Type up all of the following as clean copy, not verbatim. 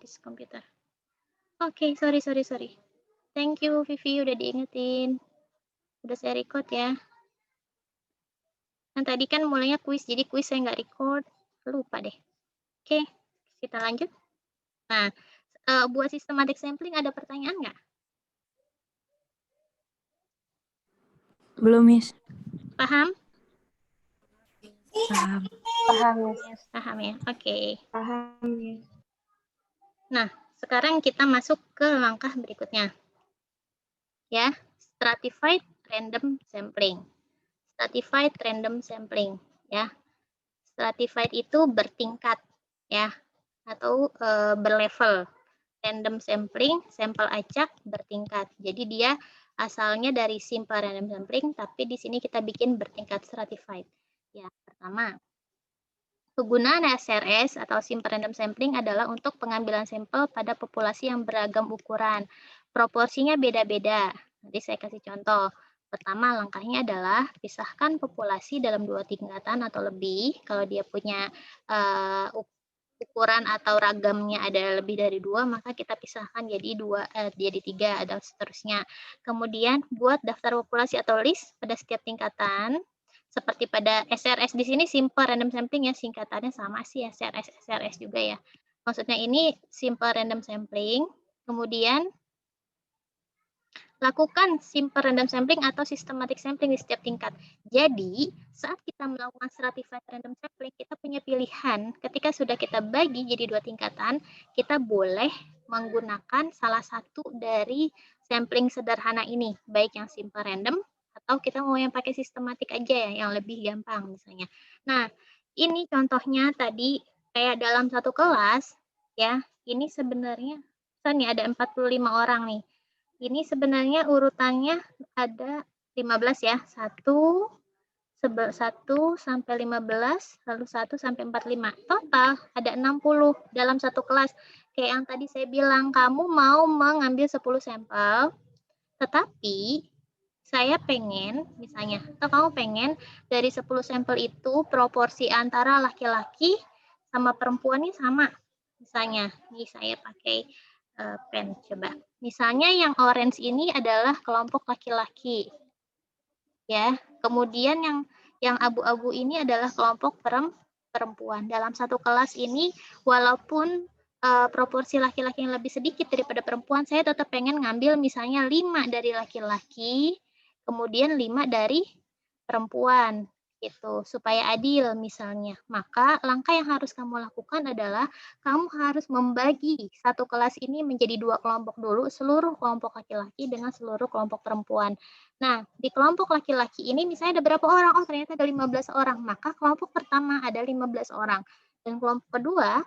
this computer. Oke, sorry. Thank you Vivi udah diingetin. Udah saya record ya. Yang tadi kan mulainya kuis, jadi kuis saya nggak record. Lupa deh. Oke, kita lanjut. Nah, buat systematic sampling ada pertanyaan nggak? Belum, Miss. Paham? Paham. Paham, Miss. Paham ya? Oke. Paham, Miss. Nah, sekarang kita masuk ke langkah berikutnya. Ya, stratified random sampling. Stratified random sampling, ya. Stratified itu bertingkat, ya, atau berlevel. Random sampling, sampel acak bertingkat. Jadi dia asalnya dari simple random sampling, tapi di sini kita bikin bertingkat stratified. Ya, pertama, penggunaan SRS atau simple random sampling adalah untuk pengambilan sampel pada populasi yang beragam ukuran. Proporsinya beda-beda. Nanti saya kasih contoh. Pertama, langkahnya adalah pisahkan populasi dalam 2 tingkatan atau lebih. Kalau dia punya ukuran atau ragamnya ada lebih dari 2, maka kita pisahkan jadi 3 dan seterusnya. Kemudian buat daftar populasi atau list pada setiap tingkatan. Seperti pada SRS di sini simple random sampling ya, singkatannya sama sih SRS juga ya. Maksudnya ini simple random sampling. Kemudian lakukan simple random sampling atau systematic sampling di setiap tingkat. Jadi, saat kita melakukan stratified random sampling, kita punya pilihan. Ketika sudah kita bagi jadi 2 tingkatan, kita boleh menggunakan salah satu dari sampling sederhana ini, baik yang simple random atau kita mau yang pakai sistematik aja ya, yang lebih gampang misalnya. Nah, ini contohnya tadi kayak dalam satu kelas ya, ini sebenarnya misalnya ada 45 orang nih. Ini sebenarnya urutannya ada 15 ya. 1 sampai 15, lalu 1 sampai 45. Total ada 60 dalam satu kelas. Kayak yang tadi saya bilang, kamu mau mengambil 10 sampel, tetapi saya pengen, misalnya, atau kamu pengen dari 10 sampel itu proporsi antara laki-laki sama perempuan ini sama. Misalnya, ini saya pakai pen, coba. Misalnya yang orange ini adalah kelompok laki-laki. Ya, kemudian yang abu-abu ini adalah kelompok perempuan. Dalam satu kelas ini walaupun proporsi laki-laki yang lebih sedikit daripada perempuan, saya tetap pengen ngambil misalnya 5 dari laki-laki, kemudian 5 dari perempuan gitu, supaya adil misalnya. Maka langkah yang harus kamu lakukan adalah kamu harus membagi satu kelas ini menjadi 2 kelompok dulu, seluruh kelompok laki-laki dengan seluruh kelompok perempuan. Nah, di kelompok laki-laki ini misalnya ada berapa orang? Oh, ternyata ada 15 orang. Maka kelompok pertama ada 15 orang. Dan kelompok kedua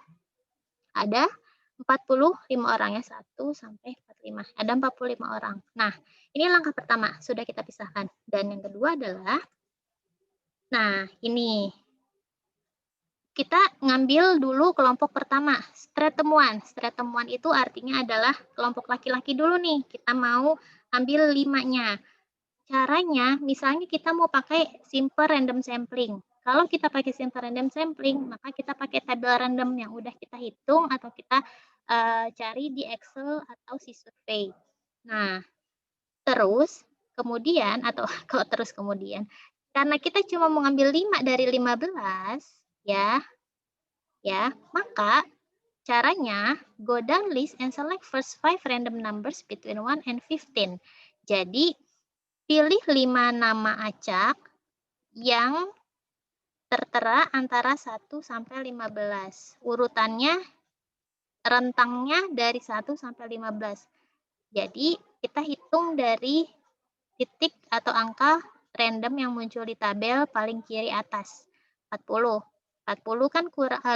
ada 45 orang ya, 1 sampai 45. Ada 45 orang. Nah, ini langkah pertama, sudah kita pisahkan. Dan yang kedua adalah, nah ini, kita ngambil dulu kelompok pertama, stret temuan. Stret temuan itu artinya adalah kelompok laki-laki dulu nih. Kita mau ambil 5-nya. Caranya, misalnya kita mau pakai simple random sampling. Kalau kita pakai simple random sampling, maka kita pakai tabel random yang udah kita hitung atau kita cari di Excel atau si survei. Nah, terus kemudian, atau kalau terus kemudian, karena kita cuma mengambil 5 dari 15, ya, maka caranya go down list and select first 5 random numbers between 1 and 15. Jadi, pilih 5 nama acak yang tertera antara 1 sampai 15. Urutannya, rentangnya dari 1 sampai 15. Jadi, kita hitung dari titik atau angka random yang muncul di tabel paling kiri atas. 40. 40 kan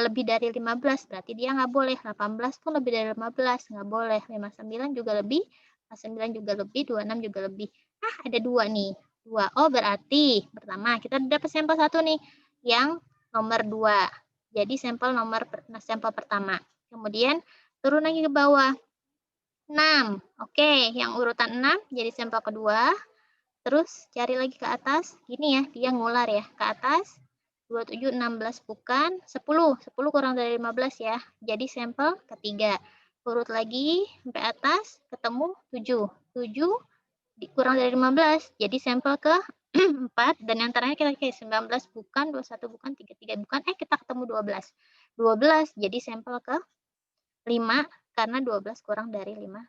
lebih dari 15, berarti dia nggak boleh. 18 pun lebih dari 15, nggak boleh. 59 juga lebih, 59 juga lebih, 26 juga lebih. Ada 2 nih. 2. Oh, berarti pertama kita dapat sampel 1 nih, yang nomor 2. Jadi sampel pertama. Kemudian turun lagi ke bawah. 6. Oke, yang urutan 6 jadi sampel kedua. Terus cari lagi ke atas, gini ya, dia ngular ya, ke atas, 27, 16 bukan, 10 kurang dari 15 ya, jadi sampel ketiga. urut lagi sampai atas, ketemu 7. 7 kurang dari 15, jadi sampel ke 4, dan yang terakhir kita kayak 19 bukan, 21 bukan, 33 bukan, kita ketemu 12. 12 jadi sampel ke 5, karena 12 kurang dari 15.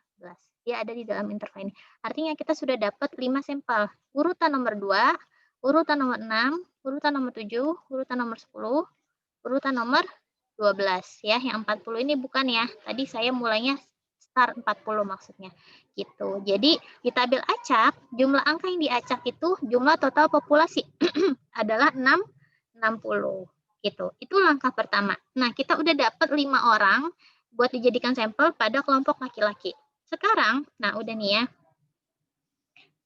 Dia ada di dalam interval ini. Artinya kita sudah dapat 5 sampel. Urutan nomor 2, urutan nomor 6, urutan nomor 7, urutan nomor 10, urutan nomor 12 ya. Yang 40 ini bukan ya. Tadi saya mulainya start 40 maksudnya. Gitu. Jadi di tabel acak, jumlah angka yang diacak itu jumlah total populasi adalah 60 gitu. Itu langkah pertama. Nah, kita udah dapat 5 orang buat dijadikan sampel pada kelompok laki-laki. Sekarang, nah udah nih ya.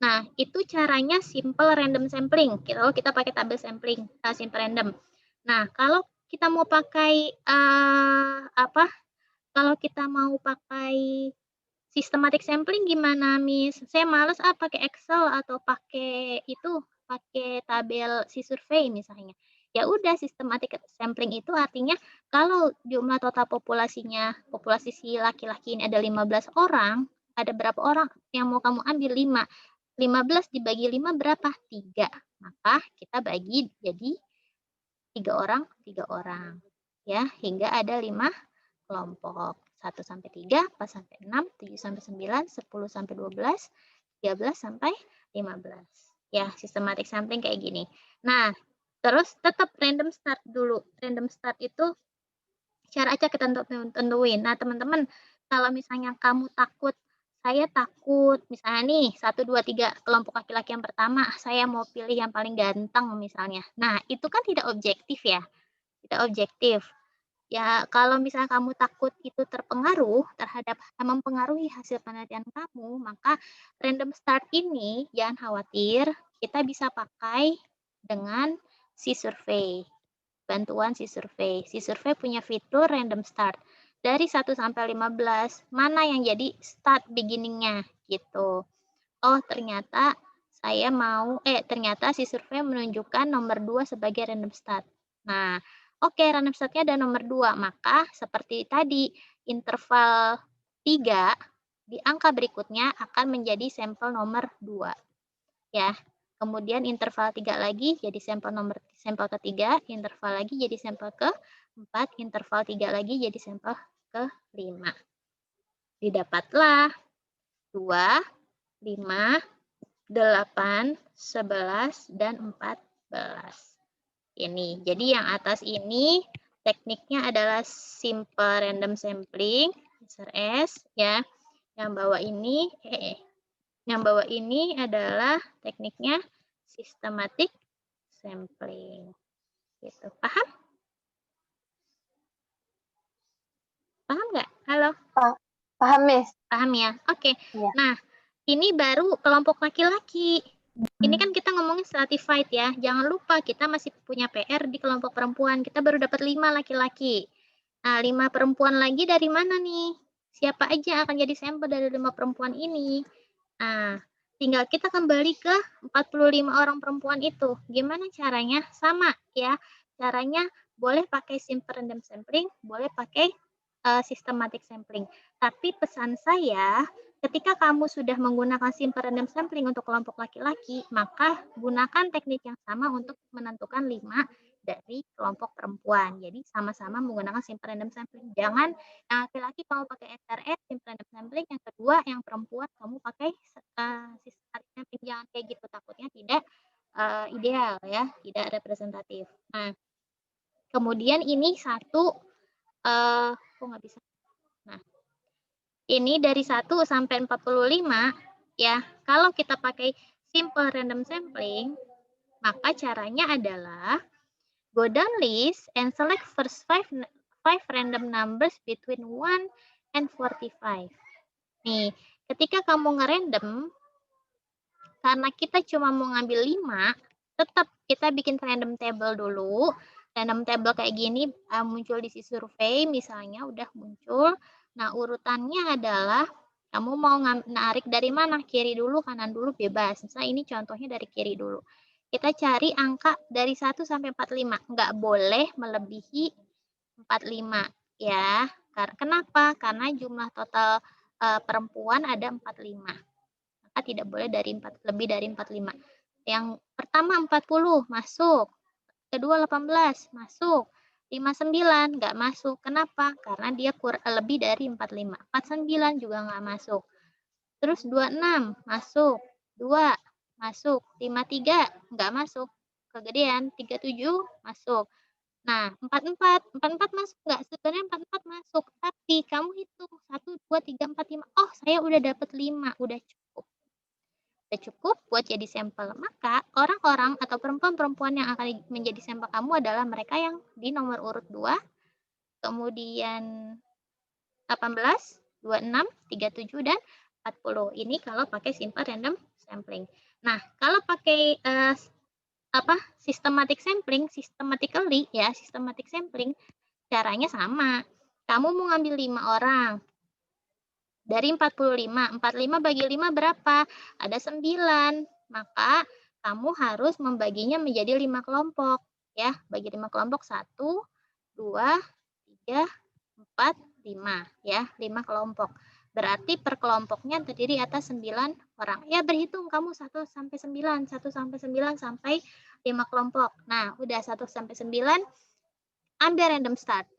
Nah, itu caranya simple random sampling. Kalau kita pakai tabel sampling, simple random. Nah, kalau kita mau pakai kalau kita mau pakai systematic sampling gimana, Miss? Saya males pakai Excel atau pakai tabel si survei misalnya. Ya udah, systematic sampling itu artinya kalau jumlah total populasinya, populasi si laki-laki ini ada 15 orang, ada berapa orang yang mau kamu ambil? 5. 15 dibagi 5 berapa? 3. Maka kita bagi jadi 3 orang, 3 orang. Ya, hingga ada 5 kelompok. 1 sampai 3, 4 sampai 6, 7 sampai 9, 10 sampai 12, 13 sampai 15. Ya, systematic sampling kayak gini. Nah, terus tetap random start dulu. Random start itu cara aja kita tentuin. Nah, teman-teman, kalau misalnya kamu takut, saya takut, misalnya nih, 1, 2, 3 kelompok laki-laki yang pertama, saya mau pilih yang paling ganteng misalnya. Nah, itu kan tidak objektif ya. Tidak objektif. Ya, kalau misalnya kamu takut itu terpengaruh terhadap mempengaruhi hasil penelitian kamu, maka random start ini jangan khawatir, kita bisa pakai dengan si survei. Bantuan si survei. Si survei punya fitur random start. Dari 1 sampai 15, mana yang jadi start beginning-nya gitu. Oh, ternyata ternyata si survei menunjukkan nomor 2 sebagai random start. Nah, oke, random start-nya ada nomor 2, maka seperti tadi, interval 3 di angka berikutnya akan menjadi sampel nomor 2. Ya. Kemudian interval 3 lagi jadi sampel ketiga, interval lagi jadi sampel ke-4, interval 3 lagi jadi sampel ke-5. Didapatlah 2, 5, 8, 11, dan 14. Ini. Jadi yang atas ini tekniknya adalah simple random sampling, SRS ya. Yang bawah ini adalah tekniknya systematic sampling. Gitu. Paham? Paham nggak? Halo? Paham, Miss. Paham ya? Oke. Ya. Nah, ini baru kelompok laki-laki. Ini kan kita ngomongin stratified ya. Jangan lupa kita masih punya PR di kelompok perempuan. Kita baru dapat 5 laki-laki. Nah, 5 perempuan lagi dari mana nih? Siapa aja akan jadi sampel dari 5 perempuan ini? Nah, tinggal kita kembali ke 45 orang perempuan itu. Gimana caranya? Sama ya. Caranya boleh pakai simple random sampling, boleh pakai systematic sampling. Tapi pesan saya, ketika kamu sudah menggunakan simple random sampling untuk kelompok laki-laki, maka gunakan teknik yang sama untuk menentukan 5 dari kelompok perempuan. Jadi sama-sama menggunakan simple random sampling. Jangan yang laki-laki kamu pakai SRS, simple random sampling, yang kedua yang perempuan kamu pakai systematic sampling. Jangan kayak gitu, takutnya tidak ideal ya, tidak representatif. Nah, kemudian ini kok nggak bisa. Nah, ini dari 1 sampai 45 ya. Kalau kita pakai simple random sampling, maka caranya adalah go down list and select first 5 random numbers between 1 and 45. Nih, ketika kamu ngerandom, karena kita cuma mau ngambil 5, tetap kita bikin random table dulu. Random table kayak gini muncul di si survei misalnya, udah muncul. Nah, urutannya adalah kamu mau narik dari mana? Kiri dulu, kanan dulu, bebas. Misalnya ini contohnya dari kiri dulu. Kita cari angka dari 1 sampai 45. Nggak boleh melebihi 45 ya. Kenapa? Karena jumlah total perempuan ada 45. Maka tidak boleh lebih dari 45. Yang pertama 40 masuk. Kedua 18 masuk. 59 nggak masuk. Kenapa? Karena dia lebih dari 45. 49 juga nggak masuk. Terus 26 masuk. 2 masuk. 53 nggak masuk. Kegedean. 37 masuk. Nah, 44 masuk nggak? Sebenarnya 44 masuk. Tapi kamu hitung 1, 2, 3, 4, 5. Oh, saya udah dapat 5. Udah cukup. Udah cukup buat jadi sampel. Maka orang-orang atau perempuan-perempuan yang akan menjadi sampel kamu adalah mereka yang di nomor urut 2, kemudian 18, 26, 37, dan 40. Ini kalau pakai simple random sampling. Nah, kalau pakai systematic sampling, systematically ya, systematic sampling, caranya sama. Kamu mau ngambil 5 orang. Dari 45, 45 bagi 5 berapa? Ada 9. Maka kamu harus membaginya menjadi 5 kelompok. Ya, bagi 5 kelompok. 1, 2, 3, 4, 5. Ya, 5 kelompok. Berarti per kelompoknya terdiri atas 9 orang. Ya, berhitung kamu 1 sampai 9. 1 sampai 9 sampai 5 kelompok. Nah, udah 1 sampai 9, ambil random start.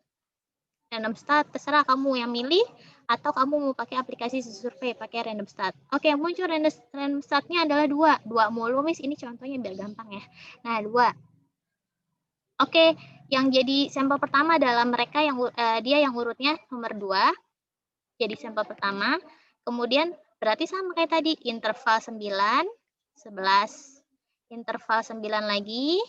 Random start, terserah kamu yang milih, atau kamu mau pakai aplikasi survei, pakai random start. Oke, muncul random startnya adalah 2. 2 mulu, Miss. Ini contohnya biar gampang ya. Nah, 2. Oke, yang jadi sampel pertama adalah mereka yang dia yang urutnya nomor 2. Jadi sampel pertama. Kemudian berarti sama kayak tadi, interval 9, 11. Interval 9 lagi,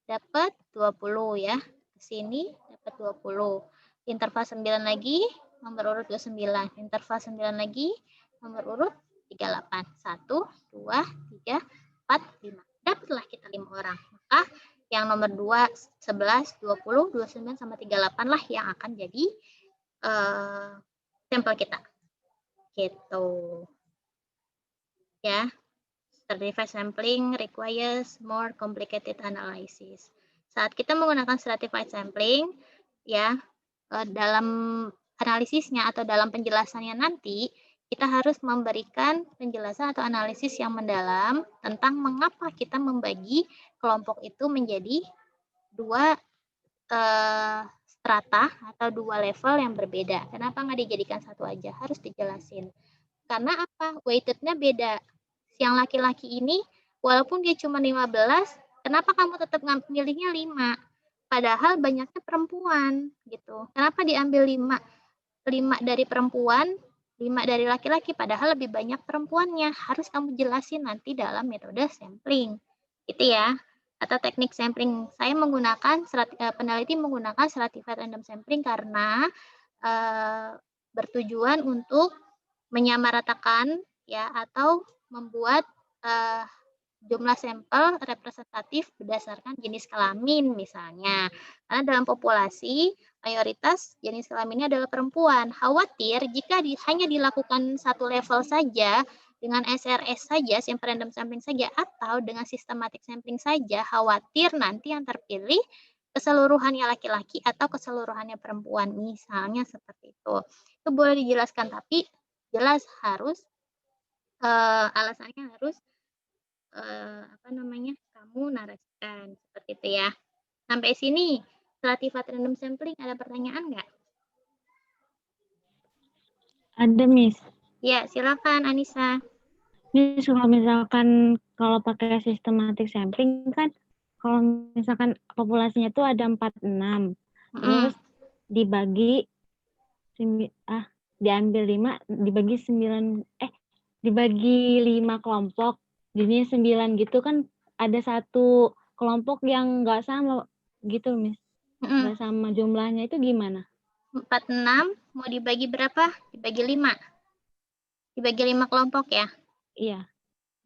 dapat 20 ya. Ke sini dapat 20. Interval 9 lagi, nomor urut 29. Interval 9 lagi, nomor urut 38. 1, 2, 3, 4, 5. Dapatlah kita 5 orang. Maka yang nomor 2, 11, 20, 29, sama 38 lah yang akan jadi sampel kita. Gitu. Ya. Stratified sampling requires more complicated analysis. Saat kita menggunakan stratified sampling, ya, dalam analisisnya atau dalam penjelasannya nanti, kita harus memberikan penjelasan atau analisis yang mendalam tentang mengapa kita membagi kelompok itu menjadi 2 strata atau 2 level yang berbeda. Kenapa nggak dijadikan 1 aja? Harus dijelasin. Karena apa? Weighted-nya beda. Yang laki-laki ini, walaupun dia cuma 15, kenapa kamu tetap milihnya 5? Padahal banyaknya perempuan gitu. Kenapa diambil 5 dari perempuan, 5 dari laki-laki, padahal lebih banyak perempuannya? Harus kamu jelasin nanti dalam metode sampling. Gitu ya. Atau teknik sampling. Saya menggunakan, peneliti menggunakan stratified random sampling karena bertujuan untuk menyamaratakan ya, atau membuat jumlah sampel representatif berdasarkan jenis kelamin misalnya. Karena dalam populasi mayoritas jenis kelaminnya adalah perempuan. Khawatir jika hanya dilakukan 1 level saja dengan SRS saja, sample random sampling saja, atau dengan systematic sampling saja, khawatir nanti yang terpilih keseluruhannya laki-laki atau keseluruhannya perempuan, misalnya seperti itu. Itu boleh dijelaskan, tapi jelas harus alasannya harus kamu narasikan seperti itu ya. Sampai sini stratified random sampling ada pertanyaan nggak? Ada, Miss. Ya, silakan Anissa. Miss, kalau misalkan kalau pakai systematic sampling kan, kalau misalkan populasinya tuh ada 46, terus dibagi diambil 5, dibagi 9, dibagi 5 kelompok, jadinya 9 gitu kan, ada 1 kelompok yang nggak sama gitu, Miss. Nggak sama jumlahnya, itu gimana? 46 mau dibagi berapa? Dibagi 5. Dibagi 5 kelompok ya? Iya.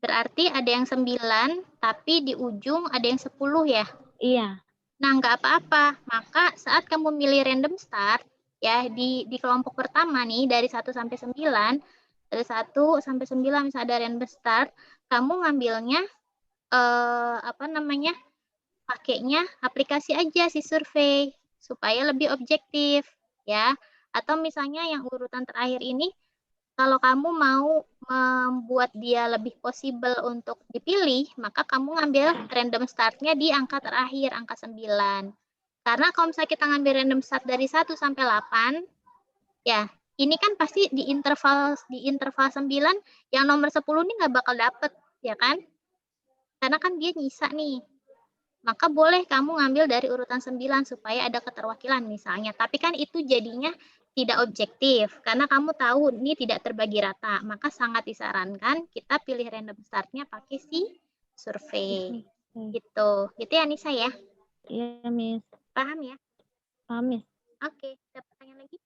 Berarti ada yang 9, tapi di ujung ada yang 10 ya? Iya. Nah, nggak apa-apa. Maka saat kamu milih random start, ya, di kelompok pertama nih, dari 1 sampai 9, dari 1 sampai 9 misalnya ada random start, kamu ngambilnya, pakainya aplikasi aja si survei, supaya lebih objektif, ya. Atau misalnya yang urutan terakhir ini, kalau kamu mau membuat dia lebih possible untuk dipilih, maka kamu ngambil random start-nya di angka terakhir, angka 9. Karena kalau misalnya kita ngambil random start dari 1 sampai 8, ya ini kan pasti di interval 9, yang nomor 10 ini nggak bakal dapet, ya kan? Karena kan dia nyisa nih. Maka boleh kamu ngambil dari urutan 9 supaya ada keterwakilan misalnya. Tapi kan itu jadinya tidak objektif karena kamu tahu ini tidak terbagi rata. Maka sangat disarankan kita pilih random start-nya pakai si survei. Gitu. Gitu ya Nisa ya? Iya, Miss. Paham ya? Paham, Miss. Oke, ada pertanyaan lagi?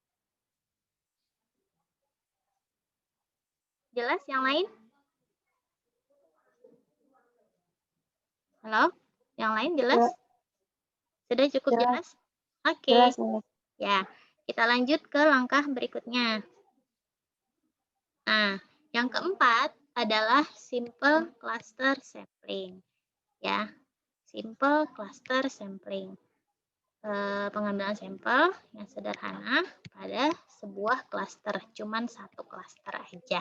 Jelas yang lain? Halo? Yang lain jelas? Sudah cukup jelas? Oke. Jelas, Miss. Ya, kita lanjut ke langkah berikutnya. Nah, yang keempat adalah simple cluster sampling. Ya, simple cluster sampling. Pengambilan sampel yang sederhana pada sebuah cluster, cuman satu cluster aja.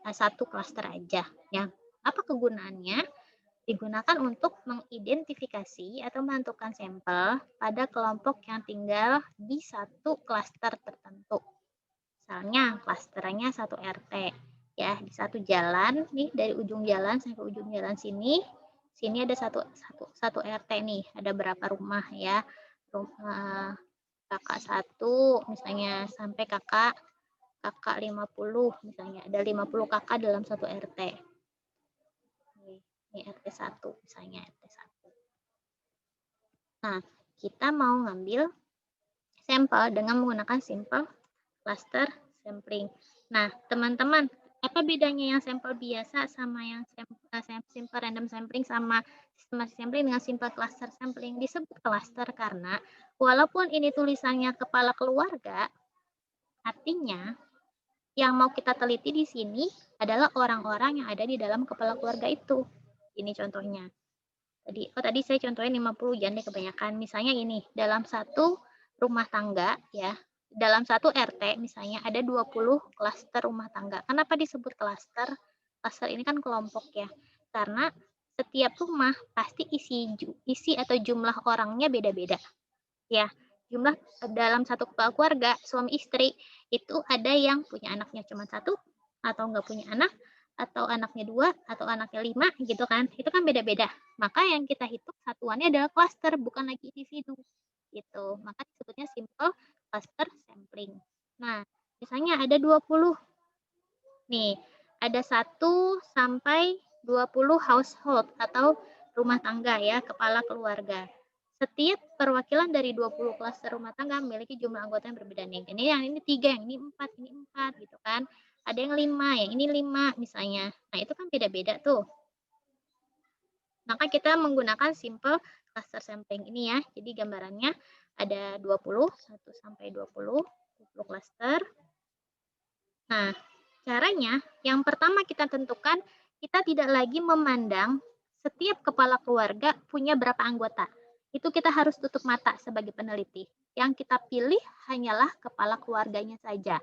Satu cluster aja. Yang apa kegunaannya? Digunakan untuk mengidentifikasi atau menentukan sampel pada kelompok yang tinggal di satu klaster tertentu. Misalnya klasternya satu RT, ya di satu jalan nih dari ujung jalan sampai ujung jalan sini ada satu RT nih, ada berapa rumah ya, kakak 1 misalnya sampai kakak 50 misalnya, ada 50 kakak dalam satu RT. Ini RT 1 misalnya, RT 1. Nah, kita mau ngambil sampel dengan menggunakan simple cluster sampling. Nah, teman-teman, apa bedanya yang sampel biasa sama yang simple random sampling sama sistematic sampling dengan simple cluster sampling? Disebut cluster karena walaupun ini tulisannya kepala keluarga, artinya yang mau kita teliti di sini adalah orang-orang yang ada di dalam kepala keluarga itu. Ini contohnya. Tadi saya contohin 50, jangan deh kebanyakan. Misalnya ini, dalam satu rumah tangga ya, dalam satu RT misalnya ada 20 klaster rumah tangga. Kenapa disebut klaster? Klaster ini kan kelompok ya. Karena setiap rumah pasti isi atau jumlah orangnya beda-beda. Ya, jumlah dalam satu kepala keluarga suami istri itu ada yang punya anaknya cuma 1 atau nggak punya anak, atau anaknya 2 atau anaknya 5 gitu kan. Itu kan beda-beda. Maka yang kita hitung satuannya adalah klaster, bukan lagi individu. Gitu. Maka disebutnya simple cluster sampling. Nah, misalnya ada 20. Nih, ada 1 sampai 20 household atau rumah tangga ya, kepala keluarga. Setiap perwakilan dari 20 klaster rumah tangga memiliki jumlah anggota yang berbeda nih. Ini yang ini 3, yang ini 4, ini 4 gitu kan. Ada yang 5, yang ini 5 misalnya. Nah, itu kan beda-beda tuh. Maka kita menggunakan simple cluster sampling ini ya. Jadi gambarannya ada 20, 1 sampai 20 klaster. Nah, caranya yang pertama kita tentukan, kita tidak lagi memandang setiap kepala keluarga punya berapa anggota. Itu kita harus tutup mata sebagai peneliti. Yang kita pilih hanyalah kepala keluarganya saja.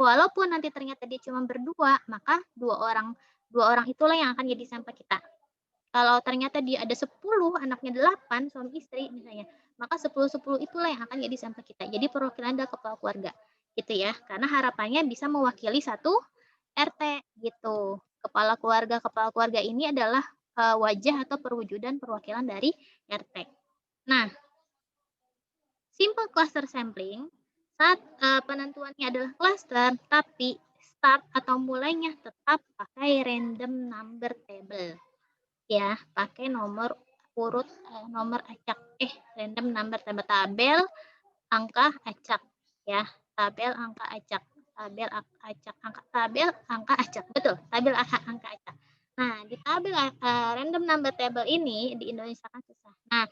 Walaupun nanti ternyata dia cuma berdua, maka dua orang itulah yang akan jadi sampel kita. Kalau ternyata dia ada 10, anaknya 8, suami istri misalnya, maka 10 itulah yang akan jadi sampel kita. Jadi perwakilan adalah kepala keluarga. Gitu ya. Karena harapannya bisa mewakili satu RT gitu. Kepala keluarga ini adalah wajah atau perwujudan perwakilan dari RT. Nah, simple cluster sampling saat penentuannya adalah cluster, tapi start atau mulainya tetap pakai random number table. Ya, pakai nomor urut nomor acak random number table, tabel angka acak ya, tabel angka acak, tabel angka acak, betul, tabel angka acak. Nah, di tabel random number table ini di Indonesia kan susah. Nah,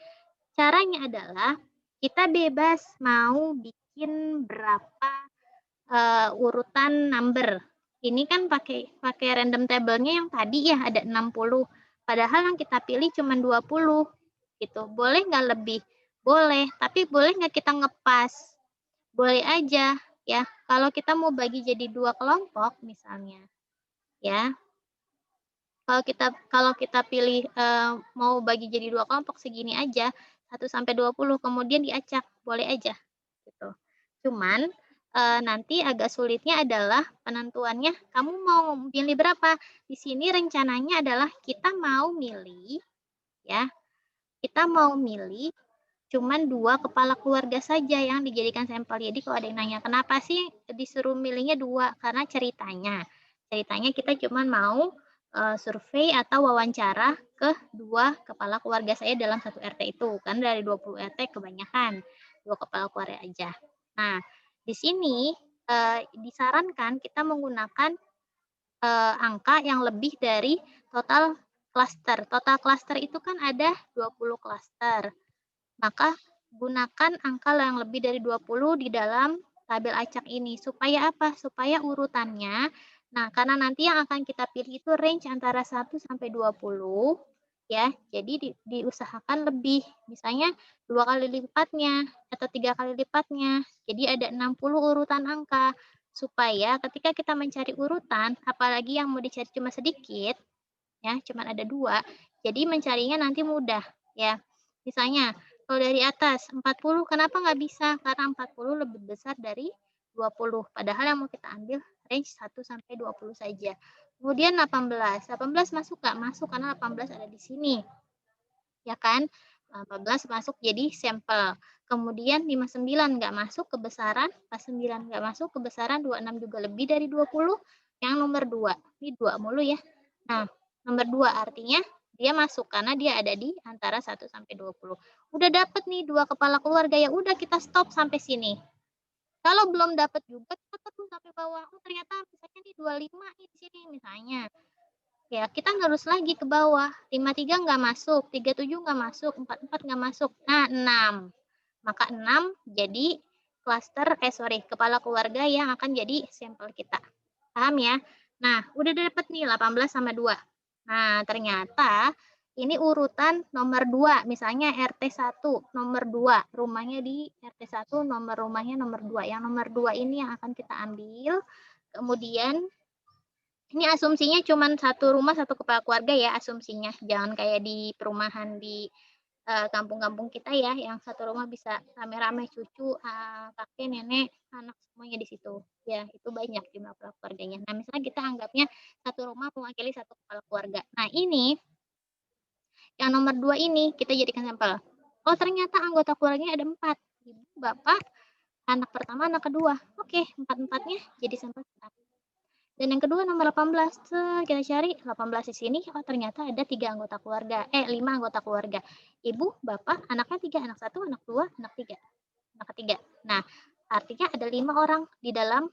caranya adalah kita bebas mau bikin berapa urutan number. Ini kan pakai random table-nya yang tadi ya ada 60. Padahal yang kita pilih cuma 20 gitu. Boleh nggak lebih? Boleh, tapi boleh nggak kita ngepas? Boleh aja ya. Kalau kita mau bagi jadi 2 kelompok misalnya ya. Kalau kita pilih, mau bagi jadi 2 kelompok segini aja, 1 sampai 20 kemudian diacak, boleh aja, gitu. Cuman, nanti agak sulitnya adalah penentuannya kamu mau milih berapa. Di sini rencananya adalah kita mau milih ya, kita mau milih cuman 2 kepala keluarga saja yang dijadikan sampel. Jadi kalau ada yang nanya, "Kenapa sih disuruh milihnya 2?" Karena ceritanya kita cuman mau, survei atau wawancara ke 2 kepala keluarga saya dalam 1 RT itu, kan dari 20 RT kebanyakan 2 kepala keluarga aja. Nah, di sini, disarankan kita menggunakan, angka yang lebih dari total klaster. Total klaster itu kan ada 20 klaster. Maka gunakan angka yang lebih dari 20 di dalam tabel acak ini. Supaya apa? Supaya urutannya, nah karena nanti yang akan kita pilih itu range antara 1 sampai 20 ya. Jadi diusahakan lebih. Misalnya 2 kali lipatnya atau 3 kali lipatnya. Jadi ada 60 urutan angka. Supaya ketika kita mencari urutan, apalagi yang mau dicari cuma sedikit, ya, cuman ada 2, jadi mencarinya nanti mudah, ya. Misalnya, kalau dari atas 40 kenapa nggak bisa? Karena 40 lebih besar dari 20, padahal yang mau kita ambil range 1 sampai 20 saja. Kemudian 18 masuk nggak? Masuk karena 18 ada di sini, ya kan? 18 masuk jadi sampel. Kemudian 59 nggak masuk kebesaran, 49 nggak masuk kebesaran, 26 juga lebih dari 20, yang nomor 2. Ini 2 mulu ya. Nah, nomor 2 artinya dia masuk karena dia ada di antara 1 sampai 20. Udah dapet nih 2 kepala keluarga, ya udah kita stop sampai sini. Kalau belum dapat juga kita terus sampai bawah. Oh, ternyata misalnya nih 25 nih di sini misalnya. Ya, kita terus lagi ke bawah. 53 nggak masuk, 37 nggak masuk, 44 nggak masuk. Nah, 6. Maka 6 jadi kepala keluarga yang akan jadi sampel kita. Paham ya? Nah, udah dapet nih 18 sama 2. Nah, ternyata ini urutan nomor 2, misalnya RT 1, nomor 2, rumahnya di RT 1, nomor rumahnya nomor 2. Yang nomor 2 ini yang akan kita ambil. Kemudian ini asumsinya cuma 1 rumah 1 kepala keluarga ya asumsinya. Jangan kayak di perumahan di kampung-kampung kita ya, yang 1 rumah bisa rame-rame cucu, kakek, nenek, anak semuanya di situ. Ya, itu banyak jumlah kepala keluarganya. Nah, misalnya kita anggapnya 1 rumah mewakili 1 kepala keluarga. Nah, ini yang nomor 2 ini kita jadikan sampel. Oh, ternyata anggota keluarganya ada 4. Ibu, bapak, anak pertama, anak kedua. Oke, 4-empatnya jadi sampel kita. Dan yang kedua nomor 18. Kita cari 18 di sini, oh ternyata ada 3 anggota keluarga. 5 anggota keluarga. Ibu, bapak, anaknya 3, anak 1, anak 2, anak 3. Anak ketiga. Nah, artinya ada 5 orang di dalam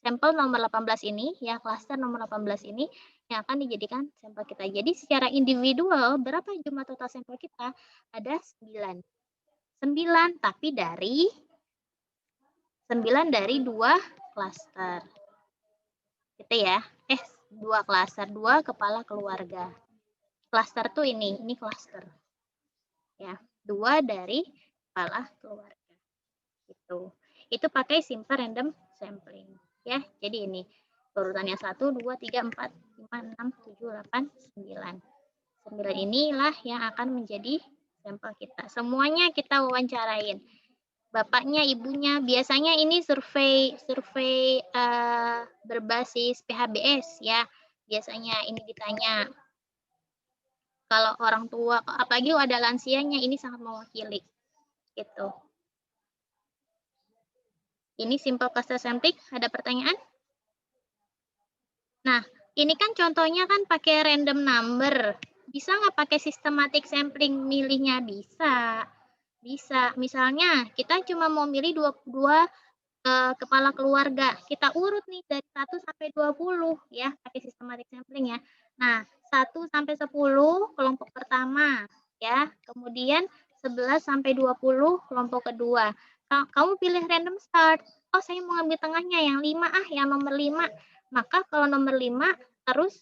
sampel nomor 18 ini, ya klaster nomor 18 ini yang akan dijadikan sampel kita. Jadi secara individual berapa jumlah total sampel kita? Ada 9. 9 tapi dari 9 dari 2 klaster. Gitu ya. 2 klaster, 2 kepala keluarga. Klaster tuh ini klaster. Ya, 2 dari kepala keluarga. Gitu. Itu pakai simple random sampling. Ya, jadi ini urutannya 1, 2, 3, 4, 5, 6, 7, 8, 9. 9 inilah yang akan menjadi sampel kita. Semuanya kita wawancarain. Bapaknya, ibunya, biasanya ini survei berbasis PHBS ya. Biasanya ini ditanya. Kalau orang tua, apalagi ada lansianya, ini sangat mewakili. Gitu. Ini simple cluster sampling, ada pertanyaan? Nah, ini kan contohnya kan pakai random number. Bisa nggak pakai systematic sampling milihnya? Bisa. Bisa. Misalnya kita cuma mau milih 2 kepala keluarga. Kita urut nih dari 1 sampai 20 ya, pakai systematic sampling ya. Nah, 1 sampai 10 kelompok pertama ya. Kemudian 11 sampai 20 kelompok kedua. Kamu pilih random start. Oh, saya mau ambil tengahnya yang 5 yang nomor 5. Maka kalau nomor 5 terus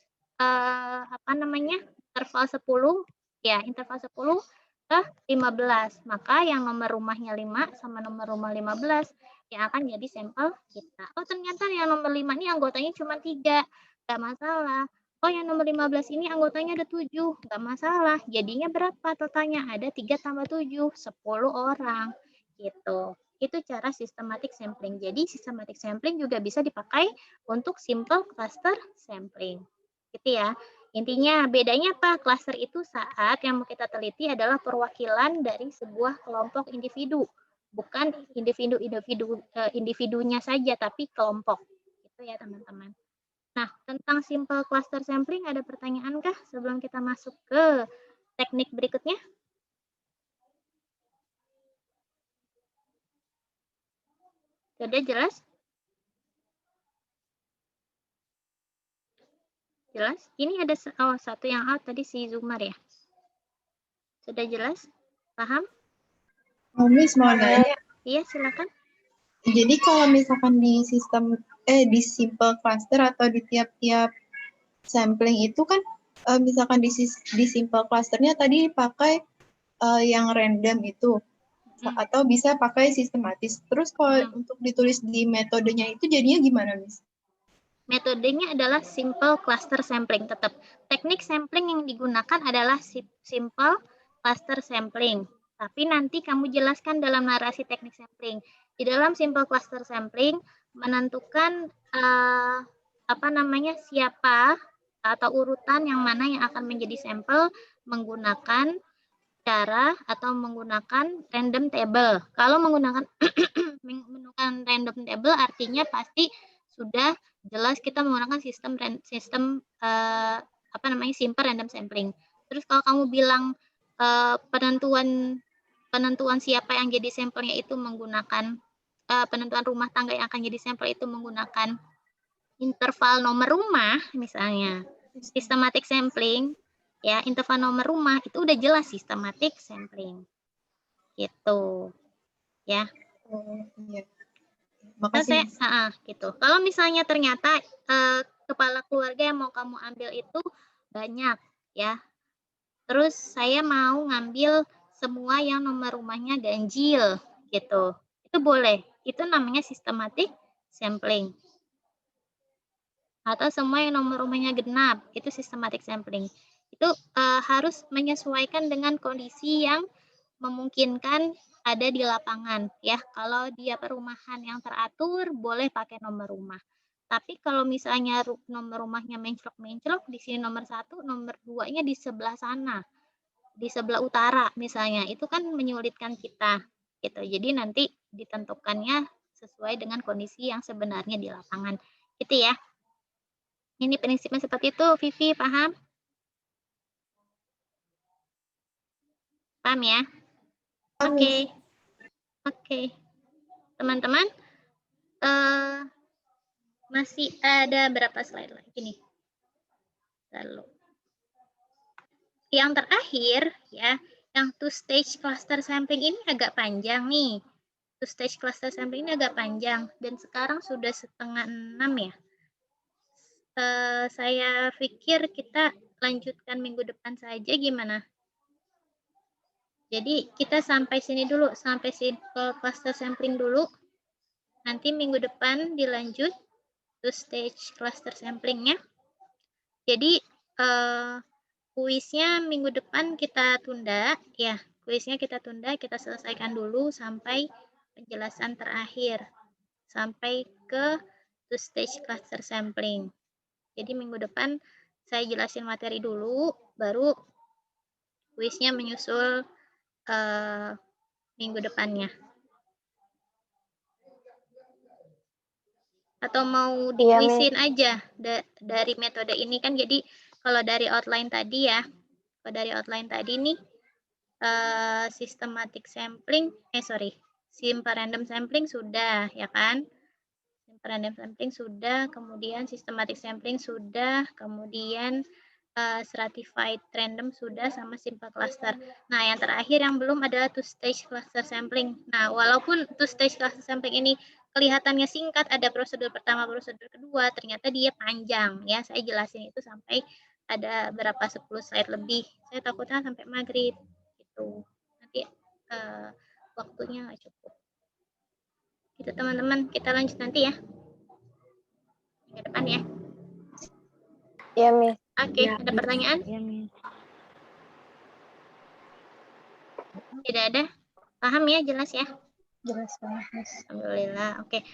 interval 10 ya, interval 10 ke 15. Maka yang nomor rumahnya 5 sama nomor rumah 15 yang akan jadi sampel kita. Oh, ternyata yang nomor 5 ini anggotanya cuma 3. Nggak masalah. Oh, yang nomor 15 ini anggotanya ada 7. Nggak masalah. Jadinya berapa totalnya? Ada 3 tambah 7. 10 orang. Gitu. Itu cara systematic sampling. Jadi systematic sampling juga bisa dipakai untuk simple cluster sampling. Gitu ya. Intinya bedanya apa? Cluster itu saat yang mau kita teliti adalah perwakilan dari sebuah kelompok individu. Bukan individunya saja, tapi kelompok. Gitu ya teman-teman. Nah, tentang simple cluster sampling ada pertanyaan kah sebelum kita masuk ke teknik berikutnya? Sudah jelas? Jelas? Ini ada satu yang out tadi si Zumar ya. Sudah jelas? Paham? Oh, Miss mau nanya. Iya, silakan. Jadi kalau misalkan di sistem di simple cluster atau di tiap-tiap sampling itu kan misalkan di simple clusternya tadi pakai yang random itu atau bisa pakai sistematis. Terus kalau untuk ditulis di metodenya itu jadinya gimana, Miss? Metodenya adalah simple cluster sampling tetap. Teknik sampling yang digunakan adalah simple cluster sampling. Tapi nanti kamu jelaskan dalam narasi teknik sampling. Di dalam simple cluster sampling menentukan siapa atau urutan yang mana yang akan menjadi sampel menggunakan cara atau menggunakan random table. Kalau menggunakan random table artinya pasti sudah jelas kita menggunakan sistem simple random sampling. Terus kalau kamu bilang penentuan siapa yang jadi sampelnya itu menggunakan penentuan rumah tangga yang akan jadi sampel itu menggunakan interval nomor rumah misalnya, systematic sampling ya, interval nomor rumah itu udah jelas systematic sampling gitu ya. Iya. Makasih. Gitu. Kalau misalnya ternyata kepala keluarga yang mau kamu ambil itu banyak ya, terus saya mau ngambil semua yang nomor rumahnya ganjil gitu, itu boleh, itu namanya systematic sampling. Atau semua yang nomor rumahnya genap, itu systematic sampling. Itu harus menyesuaikan dengan kondisi yang memungkinkan ada di lapangan ya. Kalau dia perumahan yang teratur boleh pakai nomor rumah. Tapi kalau misalnya nomor rumahnya menclok-menclok, di sini nomor 1, nomor 2-nya di sebelah sana, di sebelah utara misalnya, itu kan menyulitkan kita gitu. Jadi nanti ditentukannya sesuai dengan kondisi yang sebenarnya di lapangan. Gitu ya. Ini prinsipnya seperti itu, Vivi, paham? Paham ya? Oke. Teman-teman, masih ada berapa slide lagi nih? Lalu. Yang terakhir, ya, yang two-stage cluster sampling ini agak panjang nih. Two-stage cluster sampling ini agak panjang, dan sekarang sudah 5:30 ya. Saya pikir kita lanjutkan minggu depan saja, gimana? Jadi kita sampai sini dulu, sampai simple cluster sampling dulu. Nanti minggu depan dilanjut two-stage cluster samplingnya. Jadi kuisnya minggu depan kita tunda, ya. Kuisnya kita tunda, kita selesaikan dulu sampai penjelasan terakhir, sampai ke two-stage cluster sampling. Jadi minggu depan saya jelasin materi dulu, baru kuisnya menyusul minggu depannya. Atau mau dikuisin aja dari metode ini kan. Jadi kalau dari outline tadi ya, kalau dari outline tadi nih systematic sampling, simple random sampling sudah ya kan, simple random sampling sudah, kemudian systematic sampling sudah, kemudian stratified random sudah, sama simple cluster. Nah, yang terakhir yang belum adalah two-stage cluster sampling. Nah, walaupun two-stage cluster sampling ini kelihatannya singkat, ada prosedur pertama, prosedur kedua, ternyata dia panjang ya. Saya jelasin itu sampai ada berapa 10 slide lebih. Saya takutnya sampai maghrib gitu. waktunya nggak cukup. Gitu teman-teman, kita lanjut nanti ya. Ke depan ya. Iya, Miss. Oke, Ya, ada pertanyaan? Ya, Miss. Tidak ada? Paham ya, jelas ya? Jelas banget, Miss. Alhamdulillah. Oke.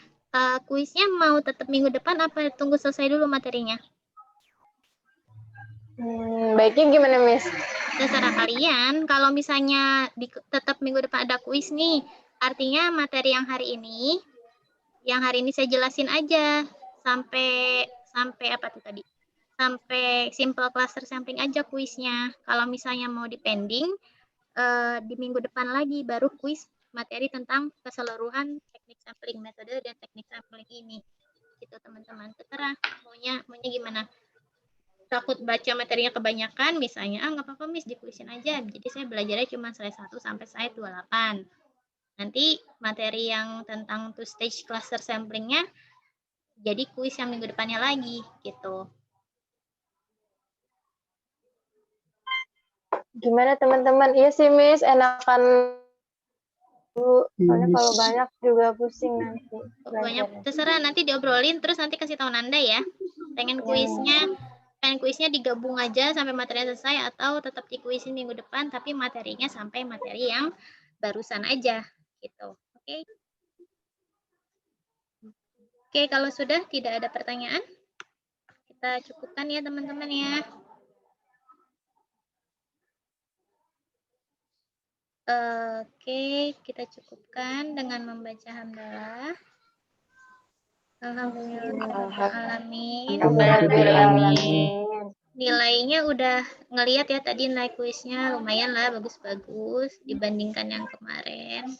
Kuisnya mau tetap minggu depan apa tunggu selesai dulu materinya? Baiknya gimana, Miss? Terserah kalian. Kalau misalnya tetap minggu depan ada kuis nih, artinya materi yang hari ini saya jelasin aja sampai apa tuh tadi? Sampai simple cluster sampling aja kuisnya. Kalau misalnya mau dipending di minggu depan lagi baru kuis materi tentang keseluruhan teknik sampling, metode dan teknik sampling ini. Gitu teman-teman. Terserah maunya gimana. Takut baca materinya kebanyakan, misalnya, nggak apa-apa Miss, dikuisin aja. Jadi saya belajarnya cuma slide 1 sampai slide 28. Nanti materi yang tentang two stage cluster samplingnya jadi kuis yang minggu depannya lagi, gitu. Gimana teman-teman? Iya sih, Miss. Enakan dulu. Soalnya kalau banyak juga pusing nanti. Banyak, terserah nanti diobrolin, terus nanti kasih tahu Nanda ya. Pengen kuisnya digabung aja sampai materinya selesai atau tetap dikuisin minggu depan tapi materinya sampai materi yang barusan aja gitu. Oke. Oke, kalau sudah tidak ada pertanyaan kita cukupkan ya teman-teman ya. Oke, kita cukupkan dengan membaca hamdalah. Alhamdulillahirrahmanirrahim. Nilainya udah ngeliat ya tadi nilai kuisnya lumayan lah, bagus-bagus dibandingkan yang kemarin.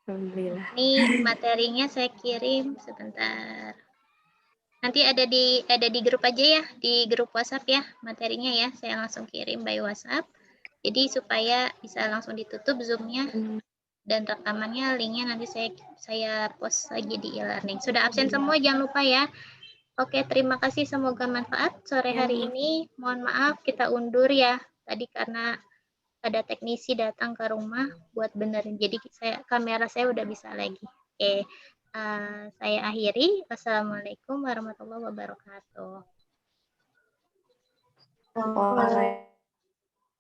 Alhamdulillah. Ini materinya saya kirim sebentar. Nanti ada di grup aja ya, di grup WhatsApp ya materinya ya. Saya langsung kirim by WhatsApp. Jadi supaya bisa langsung ditutup Zoom-nya dan rekamannya, linknya nanti saya post lagi di e-learning. Sudah absen semua jangan lupa ya. Oke, terima kasih. Semoga manfaat sore hari ini. Mohon maaf kita undur ya. Tadi karena ada teknisi datang ke rumah buat benerin. Jadi kamera saya udah bisa lagi. Oke, saya akhiri. Wassalamualaikum warahmatullahi wabarakatuh.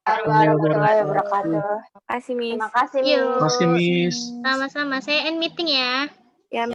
Warahmatullahi wabarakatuh. Terima kasih, Miss. Terima kasih, Miss. Yuk. Sama-sama. Saya end meeting ya. Ya,